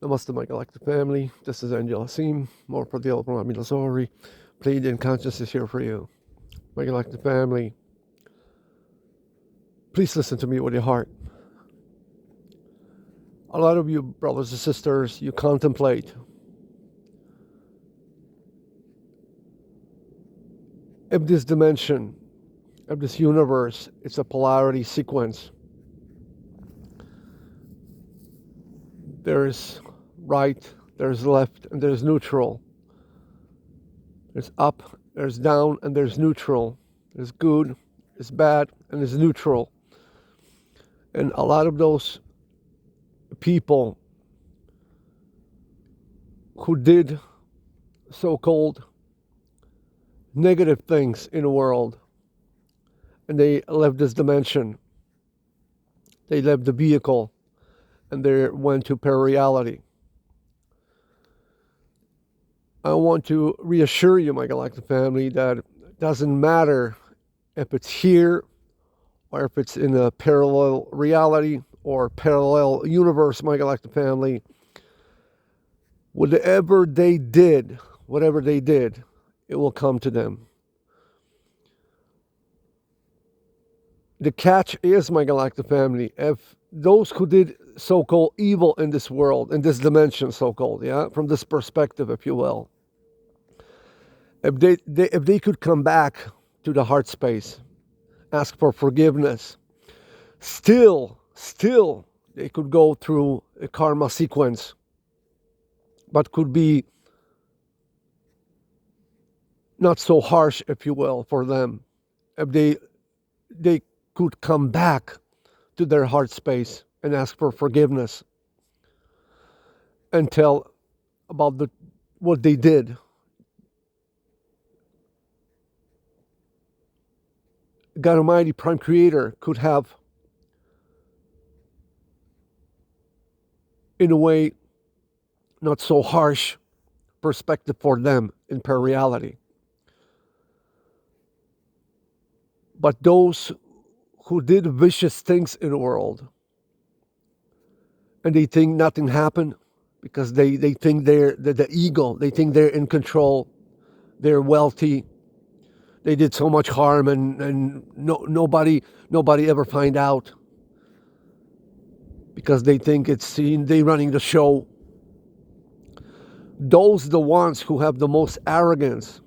Namaste, my galactic family. This is Angel Hassim, more for the umehllohzohreh. Pleiadian consciousness is here for you. My galactic family, please listen to me with your heart. A lot of you brothers and sisters, you contemplate if this dimension, if this universe, it's a polarity sequence. There's right, there's left, and there's neutral. There's up, there's down, and there's neutral. There's good, there's bad, and there's neutral. And a lot of those people who did so-called negative things in the world, and they left this dimension, they left the vehicle, and they went to parareality. I want to reassure you, my galactic family, that it doesn't matter if it's here or if it's in a parallel reality or parallel universe, my galactic family. Whatever they did, it will come to them. The catch is, my galactic family, if those who did so-called evil in this world, in this dimension, so-called, from this perspective, if you will, if they could come back to the heart space, ask for forgiveness, still they could go through a karma sequence, but could be not so harsh, if you will, for them, if they could come back to their heart space and ask for forgiveness and tell about what they did. God Almighty, Prime Creator, could have, in a way, not so harsh perspective for them in parareality. But those who did vicious things in the world, and they think nothing happened because they think they're the ego, they think they're in control, they're wealthy, they did so much harm, and nobody ever find out because they think they running the show. Those the ones who have the most arrogance,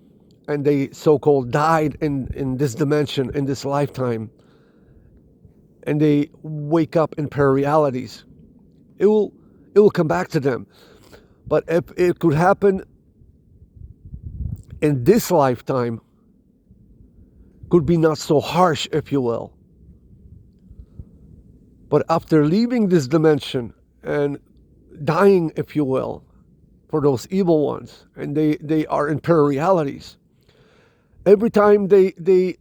and they so-called died in this dimension, in this lifetime, and they wake up in pararealities. It will come back to them. But if it could happen in this lifetime, could be not so harsh, if you will. But after leaving this dimension and dying, if you will, for those evil ones, and they are in pararealities, every time they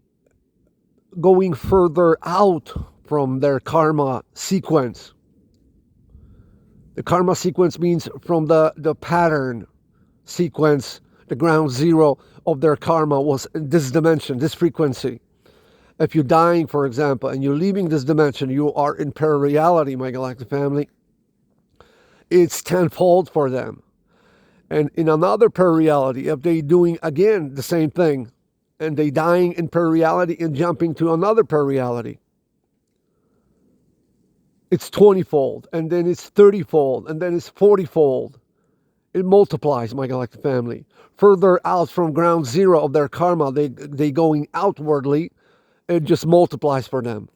going further out from their karma sequence. The karma sequence means from the pattern sequence, the ground zero of their karma was in this dimension, this frequency. If you're dying, for example, and you're leaving this dimension, you are in parareality, my galactic family. It's tenfold for them. And in another parareality, if they doing again the same thing, and they dying in parareality and jumping to another parareality, it's 20-fold, and then it's 30-fold, and then it's 40-fold. It multiplies, my galactic family. Further out from ground zero of their karma, they going outwardly, it just multiplies for them.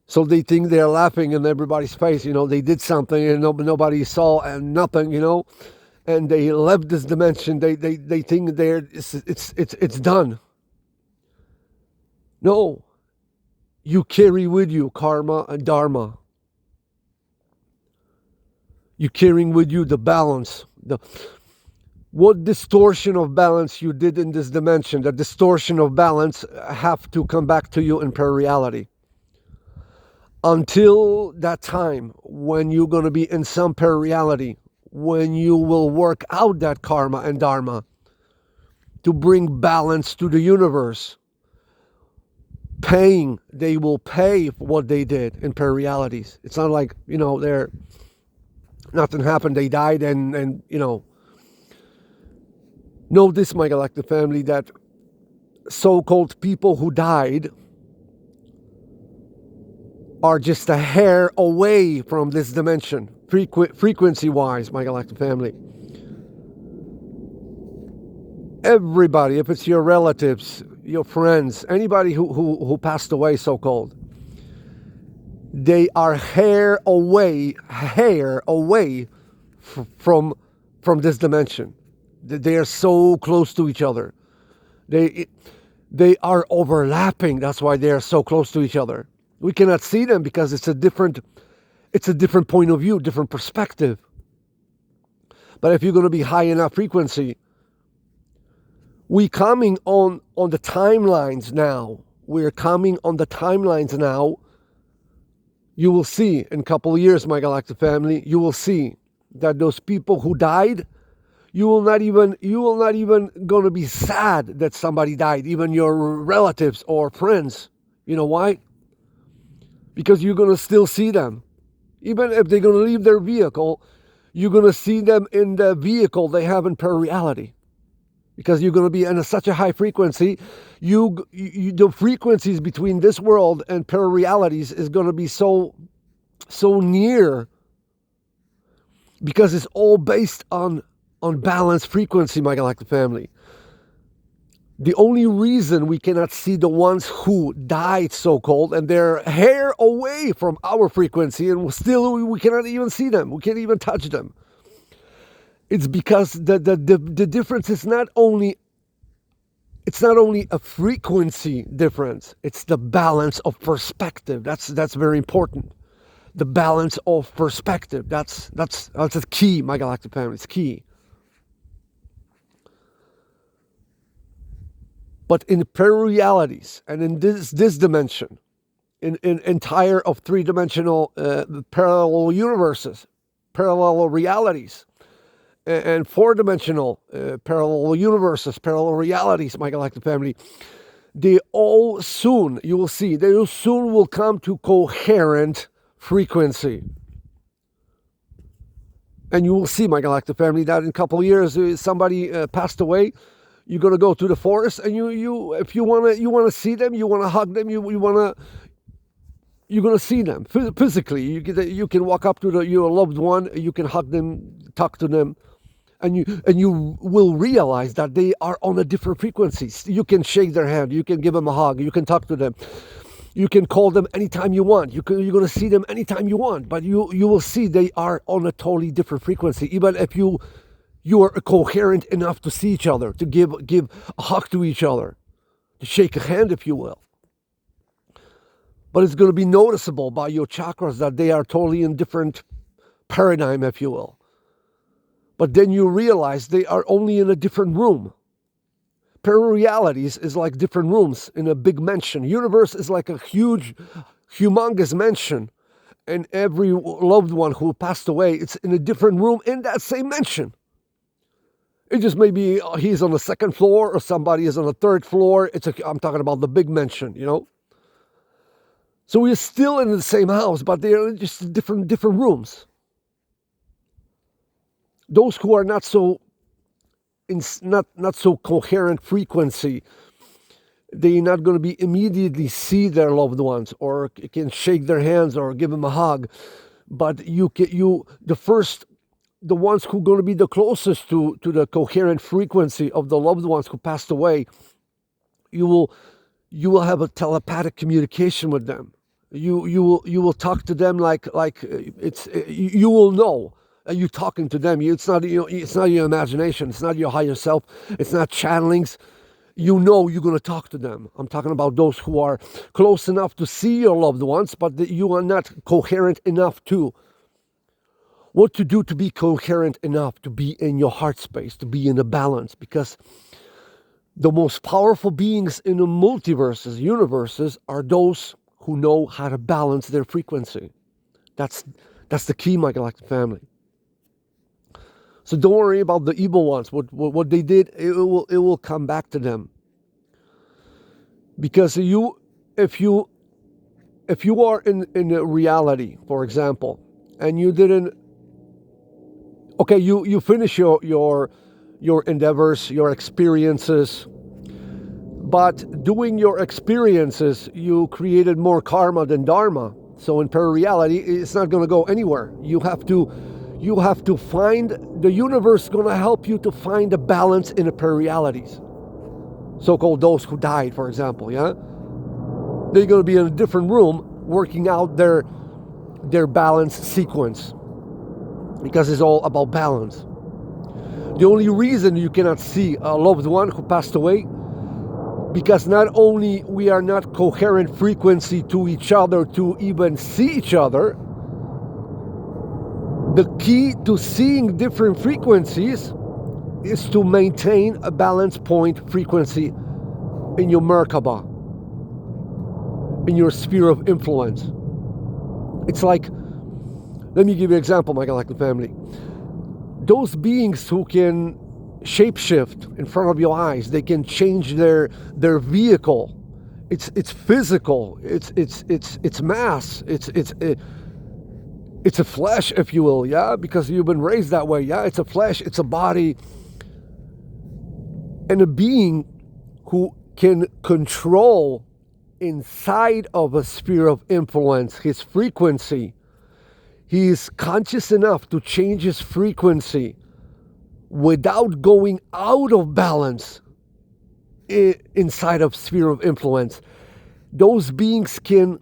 So they think they're laughing in everybody's face, they did something and nobody saw and nothing, and they left this dimension. They think it's done. No. You carry with you karma and dharma. You're carrying with you the balance. What distortion of balance you did in this dimension, the distortion of balance have to come back to you in parareality. Until that time when you're going to be in some parareality, when you will work out that karma and dharma to bring balance to the universe. They will pay for what they did in pararealities. It's not like, they're Nothing happened. They died, and know this, my galactic family, that so-called people who died are just a hair away from this dimension, frequency-wise, my galactic family. Everybody, if it's your relatives, your friends, anybody who passed away, so-called, they are hair away from this dimension. They are so close to each other. They are overlapping. That's why they are so close to each other. We cannot see them because it's a different point of view, different perspective. But if you're going to be high enough frequency, we coming on the timelines now. We're coming on the timelines now. You will see in a couple of years, my galactic family, you will see that those people who died, you will not even going to be sad that somebody died, even your relatives or friends. You know why? Because you're going to still see them. Even if they're going to leave their vehicle, you're going to see them in the vehicle they have in reality. Because you're going to be in such a high frequency, the frequencies between this world and realities is going to be so near, because it's all based on balanced frequency, my galactic family. The only reason we cannot see the ones who died, so-called, and they're hair away from our frequency, and still we cannot even see them, we can't even touch them. It's because the difference is not only a frequency difference, it's the balance of perspective. That's very important. The balance of perspective. That's the key, my galactic family. It's key. But in realities and in this dimension, in entire of three-dimensional parallel universes, parallel realities, and four-dimensional parallel universes, parallel realities, my galactic family, they all soon, you will see, they soon will come to coherent frequency. And you will see, my galactic family, that in a couple of years, somebody passed away. You're gonna go to the forest, and you if you wanna see them, you wanna hug them, you're gonna see them physically. You can walk up to your loved one, you can hug them, talk to them, and you will realize that they are on a different frequency. You can shake their hand, you can give them a hug, you can talk to them, you can call them anytime you want. You're gonna see them anytime you want, but you will see they are on a totally different frequency. Even if you are coherent enough to see each other, to give a hug to each other, to shake a hand, if you will. But it's going to be noticeable by your chakras that they are totally in different paradigm, if you will. But then you realize they are only in a different room. Realities is like different rooms in a big mansion. Universe is like a huge, humongous mansion. And every loved one who passed away, it's in a different room in that same mansion. It just may be he's on the second floor or somebody is on the third floor. I'm talking about the big mansion, So we're still in the same house, but they're just different rooms. Those who are not so coherent frequency, they're not going to be immediately see their loved ones or can shake their hands or give them a hug. But the ones who are going to be the closest to the coherent frequency of the loved ones who passed away, you will have a telepathic communication with them. You will talk to them like it's you will know you're talking to them. It's not your imagination. It's not your higher self. It's not channelings. You're going to talk to them. I'm talking about those who are close enough to see your loved ones, but you are not coherent enough to. What to do to be coherent enough to be in your heart space, to be in a balance, because the most powerful beings in the multiverses, universes, are those who know how to balance their frequency. That's the key, my galactic family. So don't worry about the evil ones. What they did, it will come back to them. Because if you are in a reality, for example, and you didn't Okay, you finish your endeavors, your experiences, but doing your experiences, you created more karma than dharma. So in reality, it's not going to go anywhere. You have to find, the universe going to help you to find a balance in the realities. So-called those who died, for example, yeah? They're going to be in a different room working out their balance sequence, because it's all about balance. The only reason you cannot see a loved one who passed away, because not only we are not coherent frequency to each other to even see each other, the key to seeing different frequencies is to maintain a balance point frequency in your Merkaba, in your sphere of influence. It's like, let me give you an example, my galactic family. Those beings who can shapeshift in front of your eyes, they can change their vehicle. It's physical. It's mass. It's a flesh, if you will, yeah, because you've been raised that way, yeah. It's a flesh. It's a body, and a being who can control inside of a sphere of influence his frequency. He is conscious enough to change his frequency without going out of balance inside of sphere of influence. Those beings can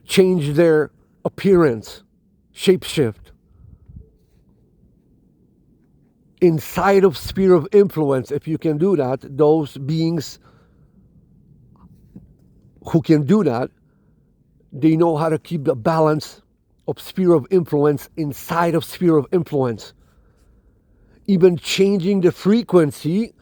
change their appearance, shapeshift. Inside of sphere of influence, if you can do that, those beings who can do that, they know how to keep the balance of sphere of influence inside of sphere of influence. Even changing the frequency,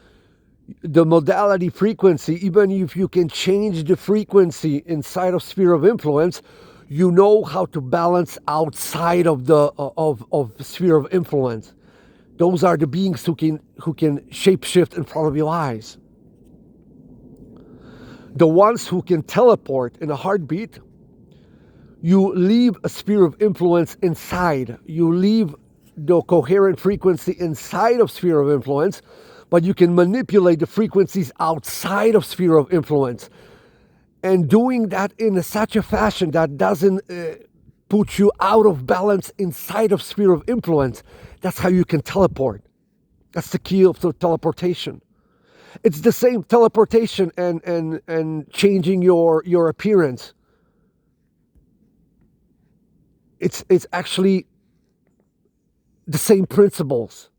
the modality frequency, even if you can change the frequency inside of sphere of influence, you know how to balance outside of the of sphere of influence. Those are the beings who can shapeshift in front of your eyes. The ones who can teleport in a heartbeat, you leave a sphere of influence inside. You leave the coherent frequency inside of sphere of influence, but you can manipulate the frequencies outside of sphere of influence. And doing that in such a fashion that doesn't put you out of balance inside of sphere of influence, that's how you can teleport. That's the key of the teleportation. It's the same teleportation and changing your appearance. It's actually the same principles.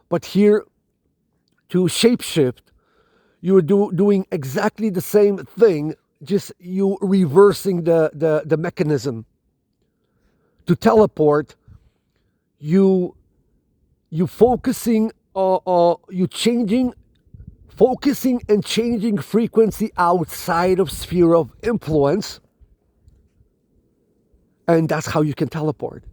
But here, to shapeshift, you're doing exactly the same thing, just you reversing the mechanism. To teleport, you focusing, focusing and changing frequency outside of sphere of influence, and that's how you can teleport.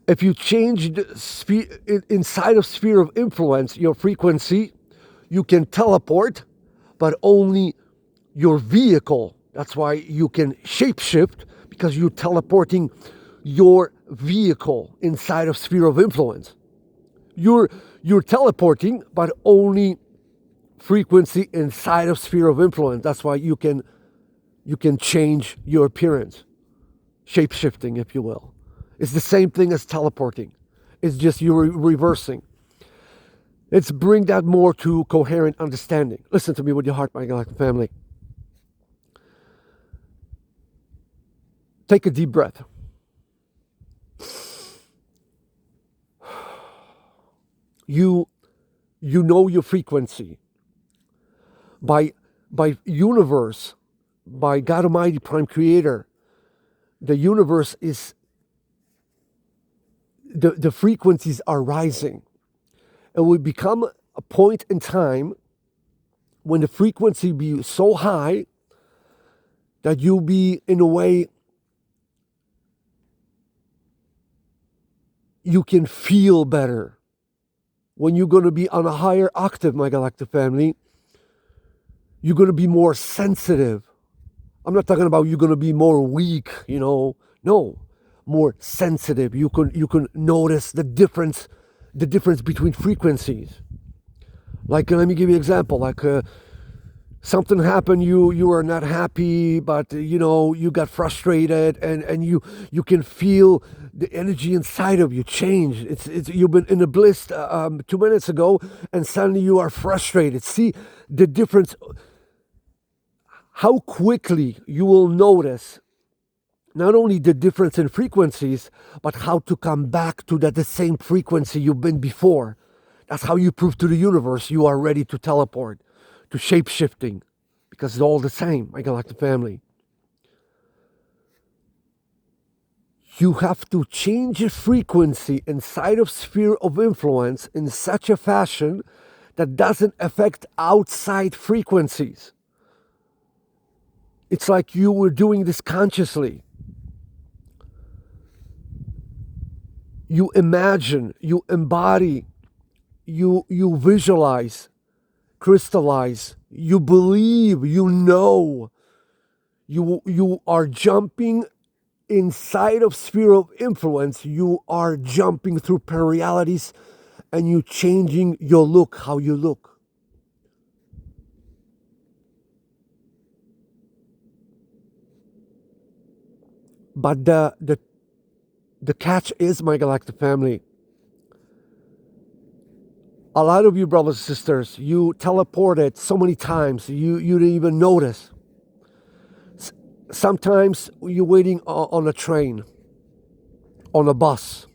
If you change the sphere, inside of sphere of influence, your frequency, you can teleport, but only your vehicle. That's why you can shapeshift, because you're teleporting your vehicle inside of sphere of influence. You're teleporting, but only frequency inside of sphere of influence. That's why you can change your appearance, shape-shifting, if you will. It's the same thing as teleporting. It's just you're reversing. Let's bring that more to coherent understanding. Listen to me with your heart, my galactic family. Take a deep breath. You know your frequency. By universe, by God Almighty, Prime Creator, the universe is, the frequencies are rising. It will become a point in time when the frequency be so high that you'll be, in a way, you can feel better. When you're going to be on a higher octave, my galactic family, you're going to be more sensitive. I'm not talking about you're going to be more weak, No. more sensitive. You can notice the difference between frequencies. Like, let me give you an example. Like, something happened, you are not happy, but you got frustrated, and you can feel the energy inside of you change. It's you've been in a bliss 2 minutes ago, and suddenly you are frustrated. See the difference, how quickly you will notice not only the difference in frequencies, but how to come back to the same frequency you've been before. That's how you prove to the universe you are ready to teleport, to shape-shifting, because it's all the same, my galactic family. You have to change the frequency inside of sphere of influence in such a fashion that doesn't affect outside frequencies. It's like you were doing this consciously. You imagine, you embody, you visualize, crystallize, you believe, you are jumping inside of sphere of influence. You are jumping through realities, and you changing your look, how you look. But the catch is, my galactic family, a lot of you brothers and sisters, you teleported so many times you didn't even notice. Sometimes you're waiting on a train, on a bus,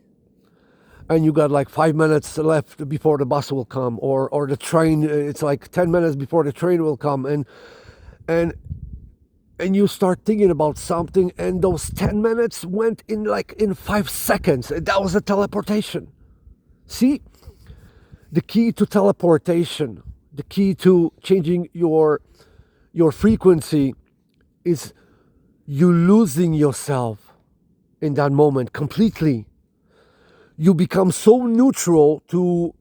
and you got like 5 minutes left before the bus will come, or the train, it's like 10 minutes before the train will come, and you start thinking about something, and those 10 minutes went in 5 seconds. That was a teleportation. See, the key to teleportation, the key to changing your frequency is you losing yourself in that moment completely. You become so neutral to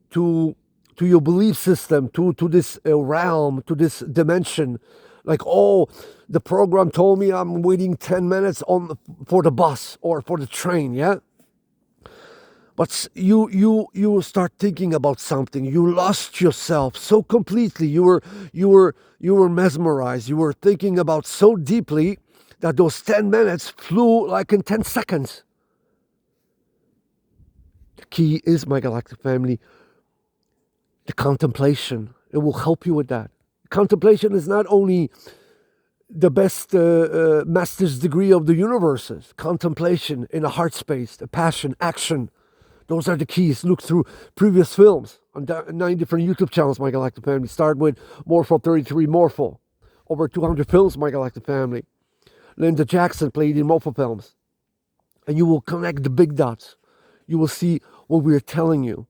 your belief system, to this realm, to this dimension. Like, oh, the program told me I'm waiting 10 minutes for the bus or for the train, yeah? But you start thinking about something. You lost yourself so completely. You were mesmerized. You were thinking about so deeply that those 10 minutes flew like in 10 seconds. The key is, my galactic family, the contemplation. It will help you with that. Contemplation is not only the best master's degree of the universes. Contemplation in a heart space, the passion, action. Those are the keys. Look through previous films on 9 different YouTube channels, my galactic family. Start with Morpho 33 Morpho. Over 200 films, my galactic family. Linda Jackson played in Morpho films. And you will connect the big dots. You will see what we are telling you.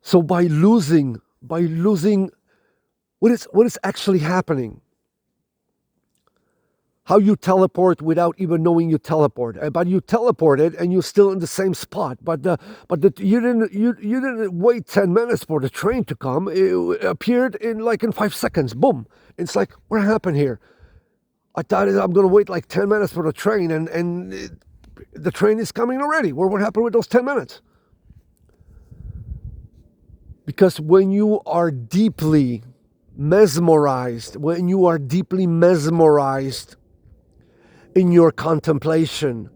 So by losing what is actually happening, how you teleport without even knowing you teleport, but you teleported and you're still in the same spot. You didn't wait 10 minutes for the train to come. It appeared in 5 seconds. Boom! It's like, what happened here? I thought I'm going to wait like 10 minutes for the train, and the train is coming already. What happened with those 10 minutes? Because when you are deeply mesmerized in your contemplation,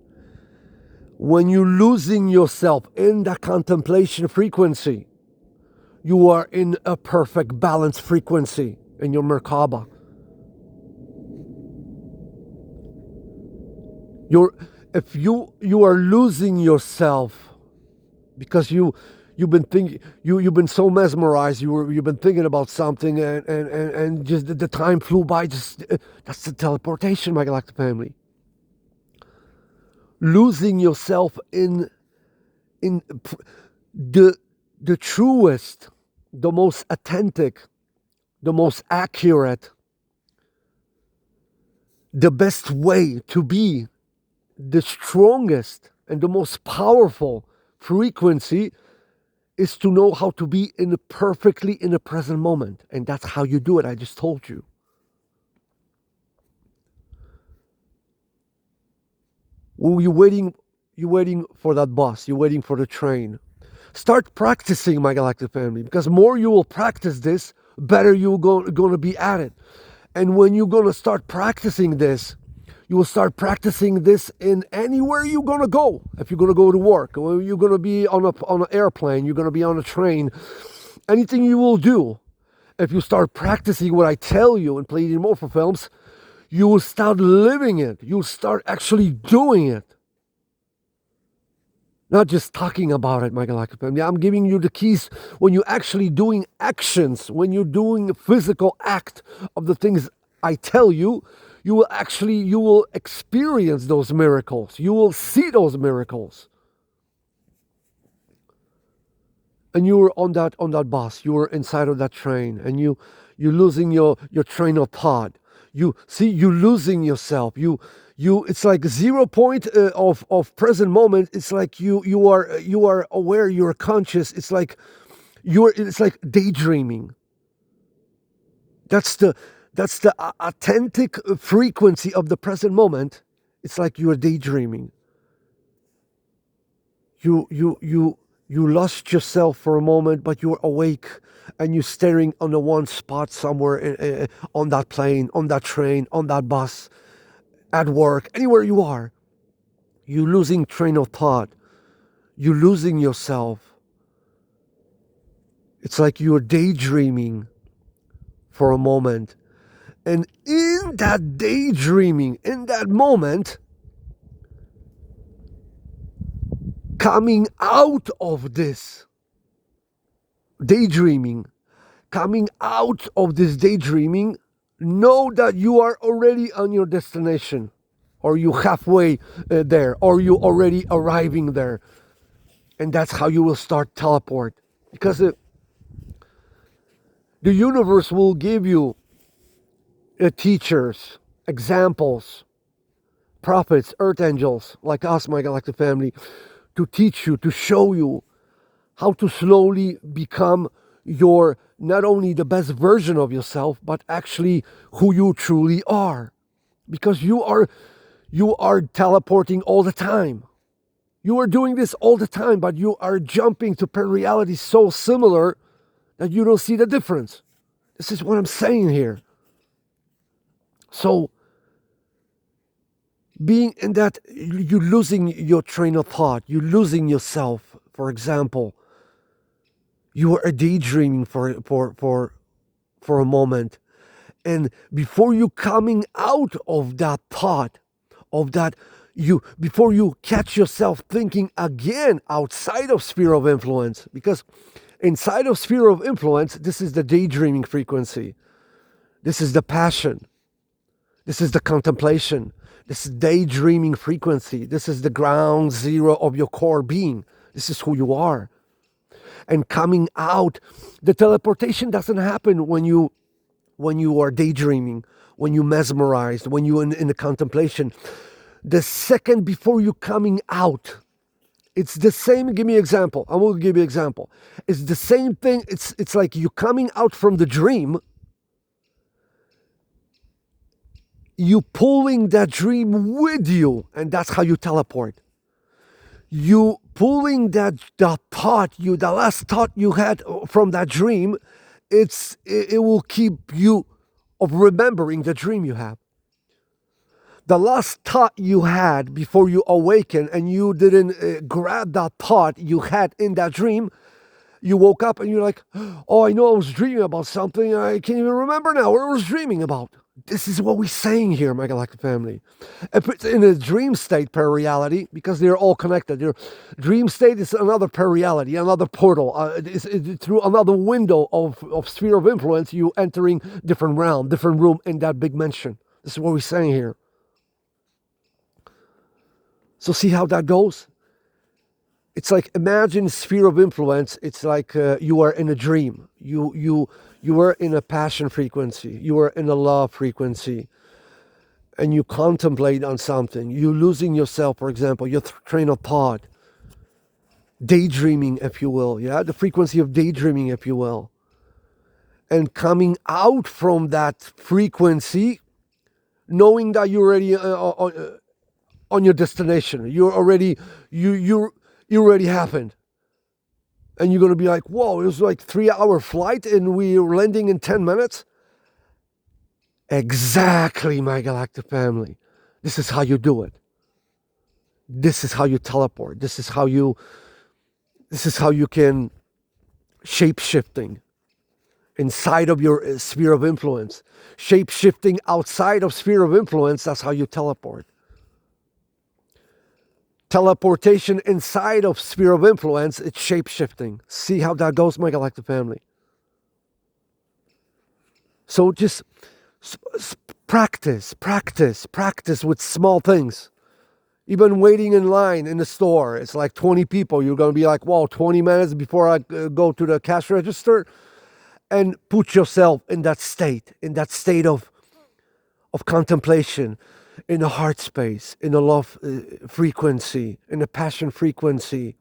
when you're losing yourself in that contemplation frequency, you are in a perfect balance frequency in your Merkaba. If you are losing yourself because you've been so mesmerized, you've been thinking about something, and just the time flew by. That's the teleportation, my galactic family. Losing yourself in the truest, the most authentic, the most accurate, the best way to be the strongest and the most powerful frequency is to know how to be perfectly in the present moment. And that's how you do it. I just told you. Well, you're waiting for that bus, you're waiting for the train. Start practicing, my galactic family, because more you will practice this, better you're going to be at it. And when you're going to start practicing this, you will start practicing this in anywhere you're going to go. If you're going to go to work, or you're going to be on an airplane, you're going to be on a train, anything you will do, if you start practicing what I tell you in Pleiadian Morphophohs, you will start living it. You'll start actually doing it. Not just talking about it, my galactic family. I'm giving you the keys when you're actually doing actions, when you're doing a physical act of the things I tell you, you will experience those miracles. You will see those miracles. And you were on that bus, you were inside of that train, and you're losing your train of thought. You're losing yourself. It's like 0 point of present moment. It's like you are aware, you're conscious. It's like daydreaming. That's the authentic frequency of the present moment. It's like you are daydreaming. You lost yourself for a moment, but you're awake and you're staring on the one spot somewhere on that plane, on that train, on that bus, at work, anywhere you are. You're losing train of thought. You're losing yourself. It's like you're daydreaming for a moment. And in that daydreaming, in that moment, coming out of this daydreaming, know that you are already on your destination, or you halfway there, or you already arriving there. And that's how you will start teleport. Because the universe will give you teachers, examples, prophets, earth angels, like us, my galactic family, to teach you, to show you how to slowly become your, not only the best version of yourself, but actually who you truly are. Because you are teleporting all the time. You are doing this all the time, but you are jumping to reality so similar that you don't see the difference. This is what I'm saying here. So, being in that, you're losing your train of thought, you're losing yourself. For example, you are daydreaming for a moment, and before you coming out of that thought, before you catch yourself thinking again outside of sphere of influence, because inside of sphere of influence, this is the daydreaming frequency, this is the passion, this is the contemplation, this is daydreaming frequency, this is the ground zero of your core being, this is who you are. And coming out, the teleportation doesn't happen when you are daydreaming, when you mesmerized, when you're in the contemplation. The second before you coming out, it's the same. Give me an example. I will give you an example. It's the same thing. It's like you coming out from the dream. You pulling that dream with you, and that's how you teleport. You pulling that thought, the last thought you had from that dream, it will keep you of remembering the dream you have. The last thought you had before you awaken, and you didn't grab that thought you had in that dream, you woke up and you're like, oh, I know I was dreaming about something. I can't even remember now what I was dreaming about. This is what we're saying here, my galactic family. If it's in a dream state per reality, because they're all connected. Your dream state is another per reality, another portal. It's through another window of sphere of influence, you entering different realm, different room in that big mansion. This is what we're saying here. So see how that goes? It's like, imagine sphere of influence. It's like you are in a dream. You are in a passion frequency. You are in a love frequency. And you contemplate on something. You're losing yourself, for example, your train of thought. Daydreaming, if you will. Yeah, the frequency of daydreaming, if you will. And coming out from that frequency, knowing that you're already on your destination. You already happened. And you're going to be like, whoa, it was like 3-hour flight and we're landing in 10 minutes. Exactly, my galactic family. This is how you do it. This is how you teleport. This is how you can shape-shifting inside of your sphere of influence. Shape-shifting outside of sphere of influence, that's how you teleport. Teleportation inside of sphere of influence, it's shape-shifting. See how that goes, my galactic family? So just practice with small things. Even waiting in line in the store, it's like 20 people. You're going to be like, whoa, 20 minutes before I go to the cash register. And put yourself in that state of contemplation, in a heart space, in a love frequency, in a passion frequency,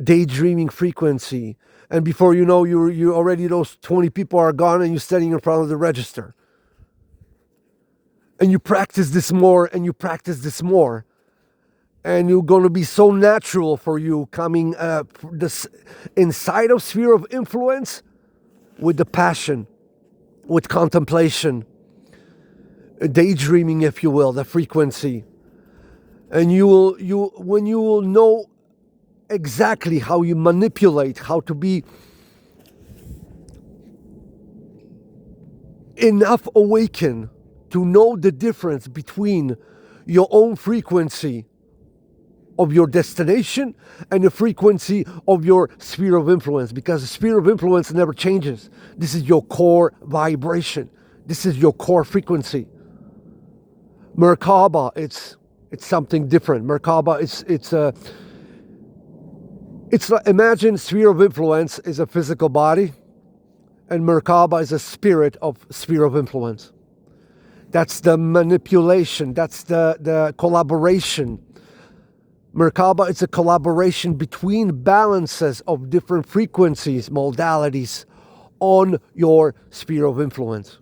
daydreaming frequency. And before you know, you already, those 20 people are gone and you're standing in front of the register. And you practice this more and you practice this more. And you're going to be so natural for you coming this inside of sphere of influence with the passion, with contemplation, daydreaming, if you will, the frequency. And when you will know exactly how you manipulate, how to be enough awakened to know the difference between your own frequency of your destination and the frequency of your sphere of influence, because the sphere of influence never changes. This is your core vibration. This is your core frequency. Merkaba, it's something different. Merkaba, it's like, imagine sphere of influence is a physical body, and Merkaba is a spirit of sphere of influence. That's the manipulation. That's the collaboration. Merkaba is a collaboration between balances of different frequencies, modalities on your sphere of influence.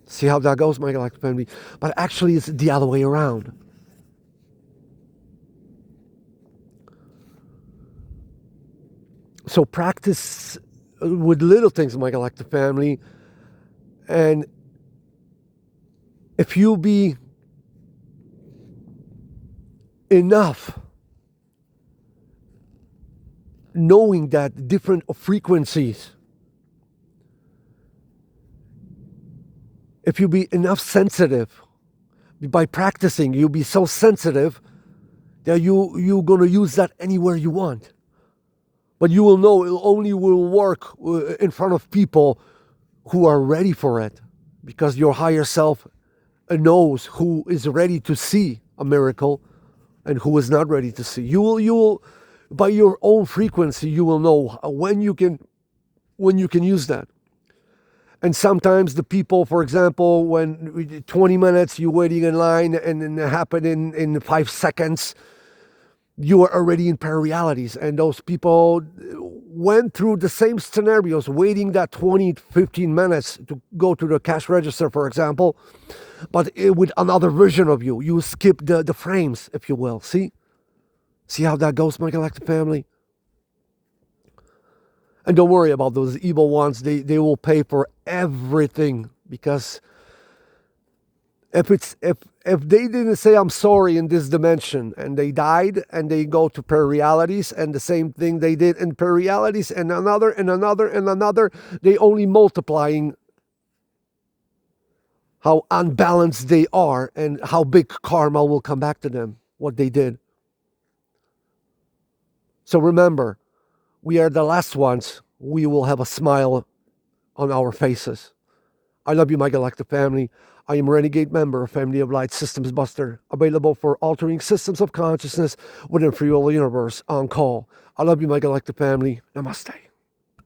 See how that goes, my galactic family? But actually, it's the other way around. So practice with little things, my galactic family. And if you be enough knowing that different frequencies, if you be enough sensitive, by practicing, you'll be so sensitive that you're going to use that anywhere you want. But you will know it only will work in front of people who are ready for it, because your higher self knows who is ready to see a miracle and who is not ready to see. You will, by your own frequency, you will know when you can use that. And sometimes the people, for example, when 20 minutes you're waiting in line and it happened in 5 seconds, you are already in pararealities. And those people went through the same scenarios, waiting that 20, 15 minutes to go to the cash register, for example, but with another version of you. You skip the frames, if you will. See how that goes, my galactic family? And don't worry about those evil ones. They will pay for everything, because if they didn't say I'm sorry in this dimension and they died and they go to pararealities and the same thing they did in pararealities and another and another and another, they only multiplying how unbalanced they are and how big karma will come back to them, what they did. So remember, we are the last ones. We will have a smile on our faces. I love you, my galactic family. I am a renegade member of Family of Light Systems Buster, available for altering systems of consciousness within free will universe on call. I love you, my galactic family. Namaste.